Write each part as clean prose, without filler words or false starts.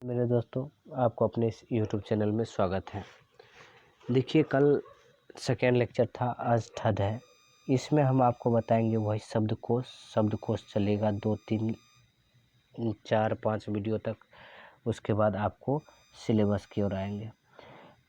मेरे दोस्तों, आपको अपने इस यूट्यूब चैनल में स्वागत है। देखिए, कल सेकेंड लेक्चर था, आज थर्ड है। इसमें हम आपको बताएंगे वही शब्दकोश चलेगा 2 3 4 5 वीडियो तक। उसके बाद आपको सिलेबस की ओर आएंगे।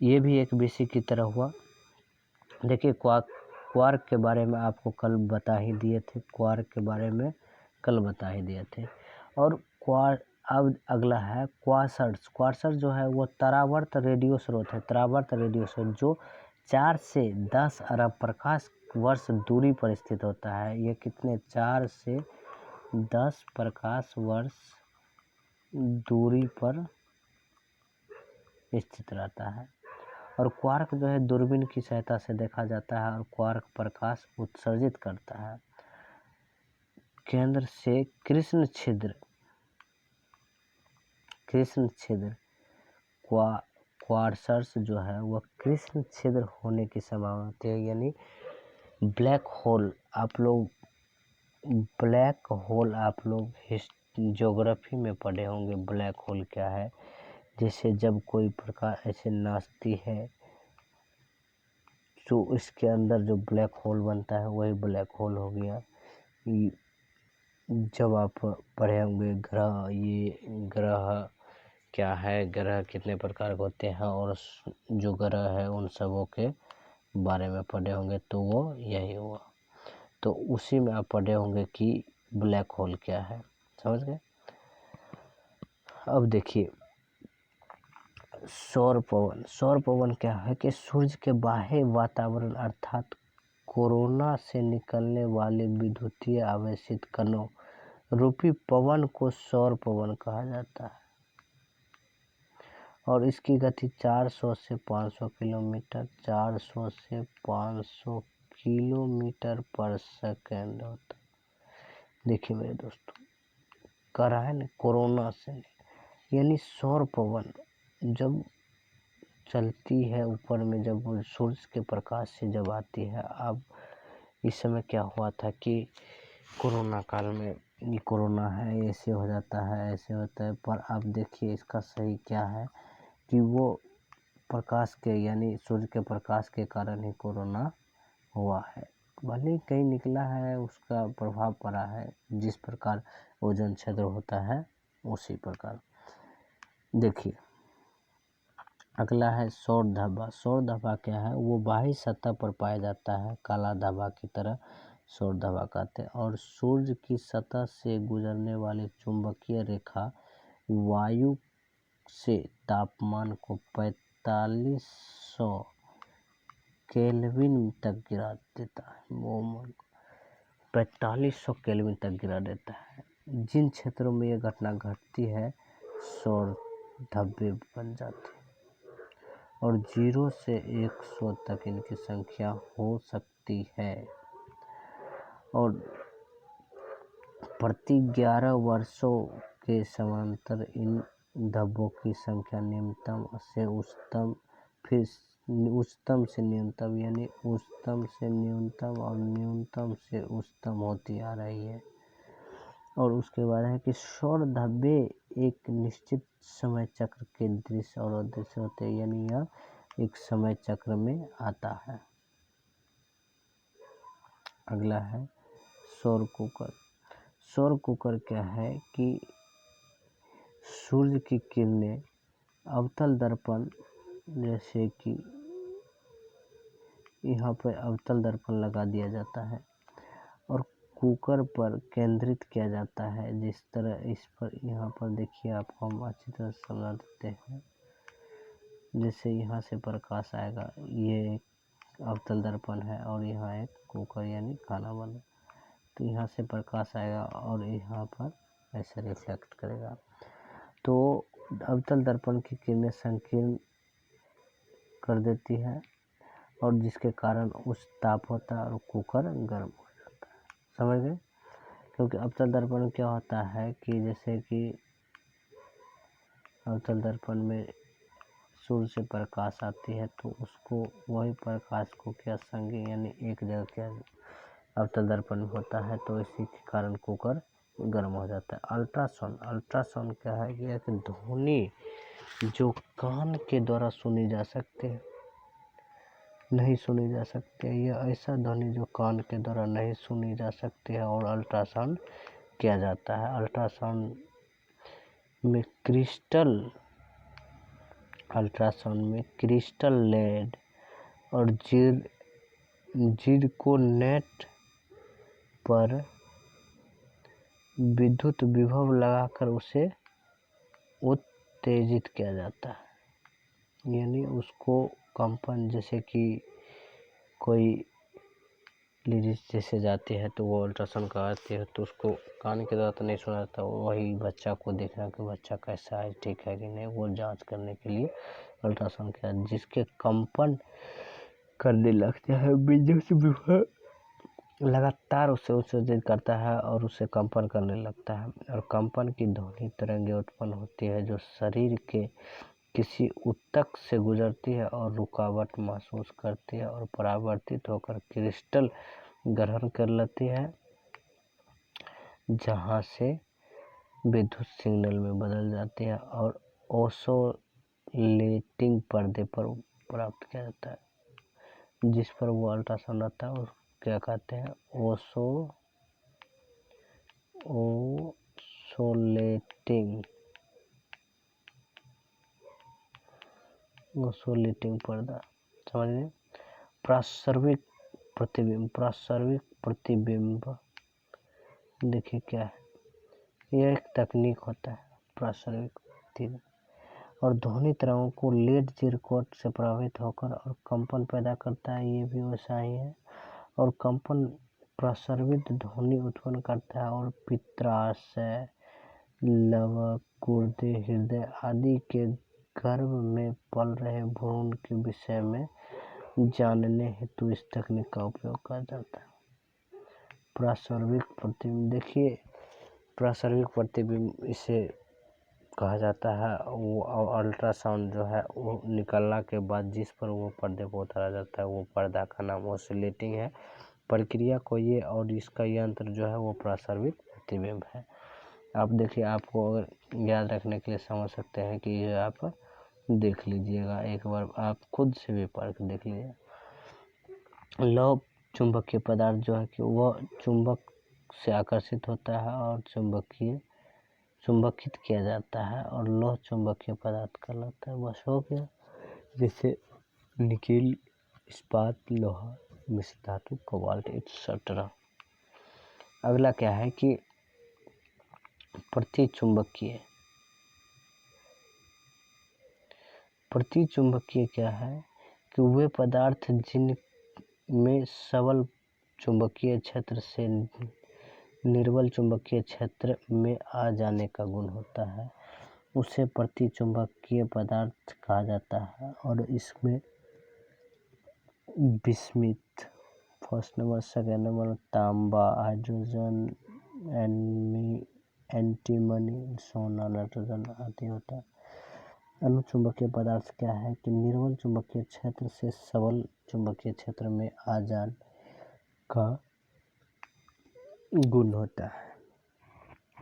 ये भी एक विषय की तरह हुआ। देखिए, क्वार्क के बारे में आपको कल बता ही दिए थे, और अब अगला है क्वासर्स। क्वासर्स जो है वो तरावर्त रेडियो स्रोत है, जो 4 से 10 अरब प्रकाश वर्ष दूरी पर स्थित होता है। ये कितने 4 से 10 प्रकाश वर्ष दूरी पर स्थित रहता है। और क्वार्क जो है दूरबीन की सहायता से देखा जाता है और क्वार्क प्रकाश उत्सर्जित करता है। केंद्र से कृष्ण छिद्र क्वार्सर्स जो है वह कृष्ण छिद्र होने की संभावना होती है, यानी ब्लैक होल। आप लोग ज्योग्राफी में पढ़े होंगे ब्लैक होल क्या है। जैसे जब कोई प्रकाश ऐसे नाचती है तो इसके अंदर जो ब्लैक होल बनता है वही ब्लैक होल हो गया। जब आप पढ़े होंगे ग्रह क्या है, ग्रह कितने प्रकार के होते हैं और जो ग्रह है उन सबों के बारे में पढ़े होंगे, तो वो यही हुआ। तो उसी में आप पढ़े होंगे कि ब्लैक होल क्या है। समझ गए। अब देखिए, सौर पवन क्या है कि सूर्य के बाह्य वातावरण अर्थात कोरोना से निकलने वाले विद्युतीय आवेशित कणों रूपी पवन को सौर पवन कहा जाता है और इसकी गति 400 से 500 किलोमीटर पर सेकेंड होता है। देखिए मेरे दोस्तों, कह रहा है ना कोरोना से, यानी सौर पवन जब चलती है ऊपर में, जब वो सूर्य के प्रकाश से जब आती है। अब इस समय क्या हुआ था कि कोरोना काल में ये कोरोना है, ऐसे हो जाता है, ऐसे होता है। पर आप देखिए इसका सही क्या है कि वो प्रकाश के, यानी सूर्य के प्रकाश के कारण ही कोरोना हुआ है। भले ही कहीं निकला है, उसका प्रभाव पड़ा है, जिस प्रकार ओजोन छिद्र होता है उसी प्रकार। देखिए, अगला है सौर धब्बा क्या है, वो बाह्य सतह पर पाया जाता है, काला धब्बा की तरह सौर धब्बा कहते हैं। और सूर्य की सतह से गुजरने वाली चुंबकीय रेखा वायु से तापमान को 4500 केल्विन तक गिरा देता है। वो 4500 केल्विन तक गिरा देता है। जिन क्षेत्रों में यह घटना घटती है सौर धब्बे बन जाते हैं और 0 से 100 तक इनकी संख्या हो सकती है। और प्रति 11 वर्षों के समांतर इन धब्बों की संख्या निम्नतम से उच्चतम, फिर उच्चतम से न्यूनतम, यानी उच्चतम से न्यूनतम और न्यूनतम से उच्चतम होती आ रही है। और उसके बाद है कि सौर धब्बे एक निश्चित समय चक्र के दृश्य और अदृश्य होते हैं, यानी यह एक समय चक्र में आता है। अगला है सौर कुकर क्या है कि सूर्य की किरणें अवतल दर्पण, जैसे कि यहाँ पर अवतल दर्पण लगा दिया जाता है और कुकर पर केंद्रित किया जाता है। जिस तरह इस पर यहाँ पर देखिए, आपको हम अच्छी तरह समझा देते हैं। जैसे यहाँ से प्रकाश आएगा, ये एक अवतल दर्पण है और यहाँ एक कुकर यानी खाना बना, तो यहाँ से प्रकाश आएगा और यहाँ पर ऐसे रिफ्लेक्ट करेगा। तो अवतल दर्पण की किरणें संकीर्ण कर देती है और जिसके कारण उच्च ताप होता है और कुकर गर्म हो जाता है। समझ गए। क्योंकि अवतल दर्पण क्या होता है कि जैसे कि अवतल दर्पण में सूर्य से प्रकाश आती है तो उसको, वही प्रकाश को क्या संगे, यानी एक जगह क्या अवतल दर्पण होता है, तो इसी के कारण कुकर गर्म हो जाता है। अल्ट्रासाउंड क्या है कि ध्वनि जो कान के द्वारा सुनी जा सकते हैं, नहीं सुनी जा सकती है, या ऐसा ध्वनि जो कान के द्वारा नहीं सुनी जा सकती है और अल्ट्रासाउंड किया जाता है। अल्ट्रासाउंड में क्रिस्टल लेड और जिरकोनेट पर विद्युत विभव लगाकर उसे उत्तेजित किया जाता है, यानी उसको कंपन, जैसे कि कोई लेडीज जैसे जाती है तो वो अल्ट्रासाउंड कराती है तो उसको कान के द्वारा तो नहीं सुना जाता, वही बच्चा को देखना कि बच्चा कैसा है, ठीक है कि नहीं, वो जांच करने के लिए अल्ट्रासाउंड किया, जिसके कंपन करने लगते हैं। विद्युत विभव लगातार उसे उत्तेजित करता है और उसे कंपन करने लगता है, और कंपन की ध्वनि तरंगें उत्पन्न होती है जो शरीर के किसी ऊतक से गुजरती है और रुकावट महसूस करती है और परावर्तित होकर क्रिस्टल ग्रहण कर लेती है, जहां से विद्युत सिग्नल में बदल जाती है और ओसोलेटिंग पर्दे पर प्राप्त किया जाता है। जिस पर वो अल्ट्रासाउंड आता है और क्या कहते हैं, ओसोलेटिंग पर्दा, समझ में। प्रासर्विक प्रतिबिंब देखिए क्या है, यह एक तकनीक होता है प्रासर्विक प्रतिबिंब, और ध्वनि तरंगों को लेड जिरकोट से प्रभावित होकर और कंपन पैदा करता है, ये भी वैसा ही है। और कंपन प्रासर्विक ध्वनि उत्पन्न करता है और पित्राशय, लवक, गुर्दे, हृदय आदि के गर्भ में पल रहे भ्रूण के विषय में जानने हेतु इस तकनीक का उपयोग किया जाता है। प्रासर्विक प्रतिबिंब, देखिए प्रासर्विक प्रतिबिंब इसे कहा जाता है। वो अल्ट्रासाउंड जो है वो निकलने के बाद जिस पर वो पर्दे को उतारा जाता है, वो पर्दा का नाम ओसिलेटिंग है। प्रक्रिया को ये और इसका यंत्र जो है वो प्रासर्विक प्रतिबिंब है। आप देखिए, आपको अगर याद रखने के लिए समझ सकते हैं कि ये आप देख लीजिएगा, एक बार आप खुद से भी पढ़ के देख लीजिएगा। लौह चुंबकीय पदार्थ जो है कि वह चुंबक से आकर्षित होता है और चुंबकित किया जाता है और लौह चुंबकीय पदार्थ कहलाता है। बस हो गया, जैसे निकेल, इस्पात, लोहा, मिश्र धातु, कोबाल्ट एक्सेट्रा। अगला क्या है कि प्रतिचुंबकीय क्या है कि वे पदार्थ जिनमें सबल चुंबकीय क्षेत्र से निर्बल चुंबकीय क्षेत्र में आ जाने का गुण होता है, उसे प्रतिचुंबकीय पदार्थ कहा जाता है। और इसमें bismuth first number, second number तांबा, हाइड्रोजन, एंटीमनी, सोना, नाइट्रोजन आदि होता है। अनुचुंबकीय पदार्थ क्या है कि निर्बल चुंबकीय क्षेत्र से सबल चुंबकीय क्षेत्र में आ जाने का गुण होता है,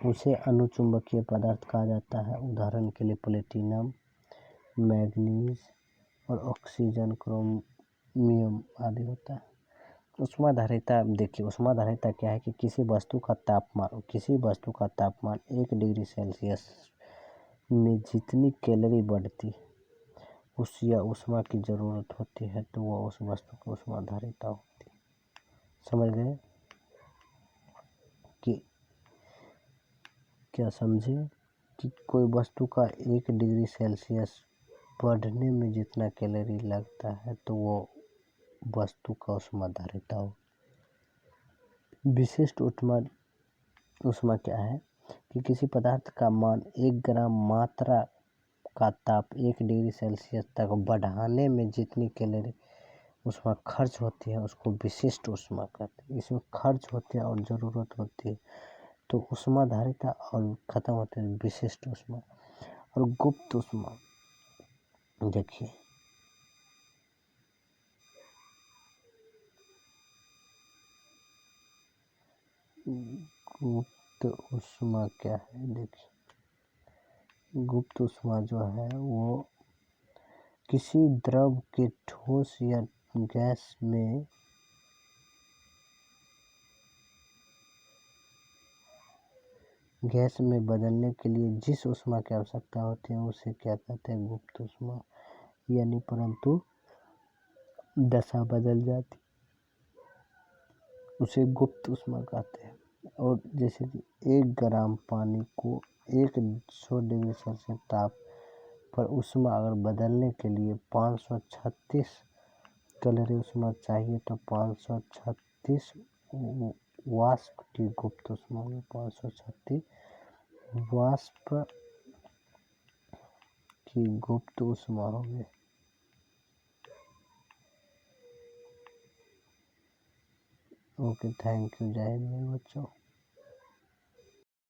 उसे अनुचुंबकीय पदार्थ कहा जाता है। उदाहरण के लिए प्लेटिनम, मैग्नीज और ऑक्सीजन, क्रोमियम आदि होता है। ऊष्माधारिता, देखिए ऊष्माधारिता क्या है कि किसी वस्तु का तापमान 1 डिग्री सेल्सियस में जितनी कैलोरी बढ़ती उस या ऊष्मा की जरूरत होती है तो वह उस वस्तु की ऊष्माधारिता होती है। समझ गए कि क्या समझे कि कोई वस्तु का 1 डिग्री सेल्सियस बढ़ने में जितना कैलोरी लगता है तो वो वस्तु का ऊष्माधारिता हो। विशिष्ट ऊष्मा क्या है कि किसी पदार्थ का मान 1 ग्राम मात्रा का ताप 1 डिग्री सेल्सियस तक बढ़ाने में जितनी कैलोरी ऊष्मा खर्च होती है उसको विशिष्ट ऊष्मा कहते हैं। इसमें खर्च होती है और ज़रूरत होती है तो ऊष्माधारिता, और खत्म होती है विशिष्ट ऊष्मा। और गुप्त ऊष्मा, देखिए गुप्त ऊष्मा क्या है, देखिए गुप्त ऊष्मा जो है वो किसी द्रव के ठोस या गैस में बदलने के लिए जिस ऊष्मा की आवश्यकता होती है उसे क्या कहते हैं? गुप्त ऊष्मा। यानी परंतु दशा बदल जाती, उसे गुप्त ऊष्मा कहते हैं। और जैसे कि 1 ग्राम पानी को 100 डिग्री सेल्सियस ताप पर ऊष्मा अगर बदलने के लिए 536 कैलोरी ऊष्मा चाहिए तो 536 वाष्प की गुप्त ऊष्मा में 536 वाष्प की गुप्त ऊष्मा होगी। Okay, thank you. जय हिंद मेरे बच्चों।